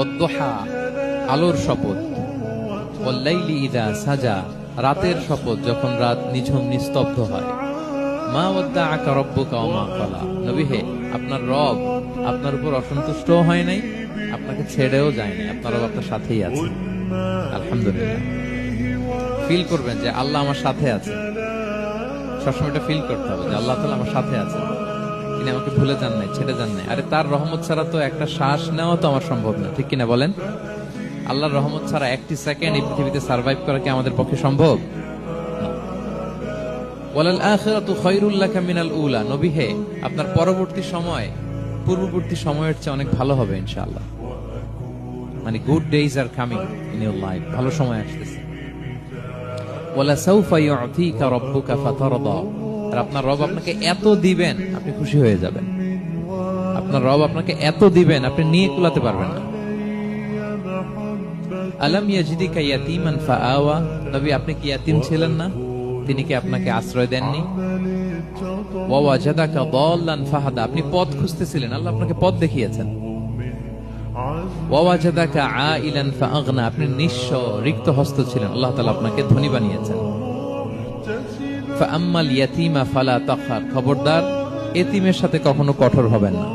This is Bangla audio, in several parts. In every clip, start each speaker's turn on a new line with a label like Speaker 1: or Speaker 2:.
Speaker 1: ওয়াদ-দুহা, আলোর শপথ, ওয়াল-লাইলি ইযা সাজা, রাতের শপথ যখন রাত নিঝুম নিস্তব্ধ হয়। মা ওয়াদ্দাআকা রাব্বুকা ওয়া মা ক্বালা, নবী হে, আপনার রব আপনার উপর অসন্তুষ্টও হয় নাই, আপনাকে ছেড়েও যায় নাই, আপনার রব আপনার সাথেই আছে। আলহামদুলিল্লাহ। ফিল করবেন যে আল্লাহ আমার সাথে আছে। সবসময় এটা ফিল করতে হবে যে আল্লাহ তাআলা আমার সাথে আছে, তিনি আমাকে ভুলে যান নাই, ছেড়ে যান নাই। আরে তার রহমত ছাড়া তো একটা শ্বাস নেওয়া তো আমার সম্ভব না, ঠিক কিনা বলেন? আল্লাহর রহমত ছাড়া একটি সেকেন্ড এই পৃথিবীতে সার্ভাইভ করা কি আমাদের পক্ষে সম্ভব? ওয়ালাল আখিরাতু খায়রুল লাকা মিনাল উলা, নবী হে, আপনার পরবর্তী সময় পূর্ববর্তী সময়ের চেয়ে অনেক ভালো হবে ইনশাআল্লাহ। মানে good days are coming in your life, ভালো সময় আসতেছে। ওয়ালা সাউফা ইউতিকা রাব্বুকা ফাতারদা, আর আপনার রব আপনাকে এত দিবেন আপনি খুশি হয়ে যাবেন। আপনার রব আপনাকে এত দিবেন আপনি নিয়ে কুলাতে পারবেন না। আলাম ইয়াজিদিকা ইয়াতীমান ফাআওয়া, নবী আপনি কি ইয়াতীম ছিলেন না? তিনি কি আপনাকে আশ্রয় দেননি? ওয়া ওয়াজাদাকা দাল্লান ফাহাদা, আপনি পথ খুঁজতেছিলেন, আল্লাহ আপনাকে পথ দেখিয়েছেন। ওয়া ওয়াজাদাকা আইলান ফাআগনা, আপনি নিঃস্ব রিক্ত হস্ত ছিলেন, আল্লাহ তাআলা আপনাকে ধনী বানিয়েছেন। ফাআম্মাল ইয়াতীমা ফালা তাকহার, খবরদার এতিমের সাথে কখনো কঠোর হবেন না।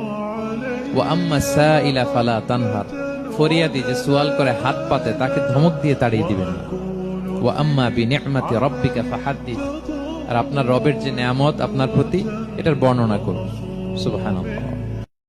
Speaker 1: ওয়া আম্মা সাইলা ফালা তানহার, ফরিয়াদি যে সুয়াল করে হাত পাতে তাকে ধমক দিয়ে তাড়িয়ে দিবেন না। ওয়া আম্মা বিনি'মাতি রাব্বিকা ফাহাদ্দিস, আর আপনার রবের যে নেয়ামত আপনার প্রতি এটার বর্ণনা করুন। সুবহানাল্লাহ।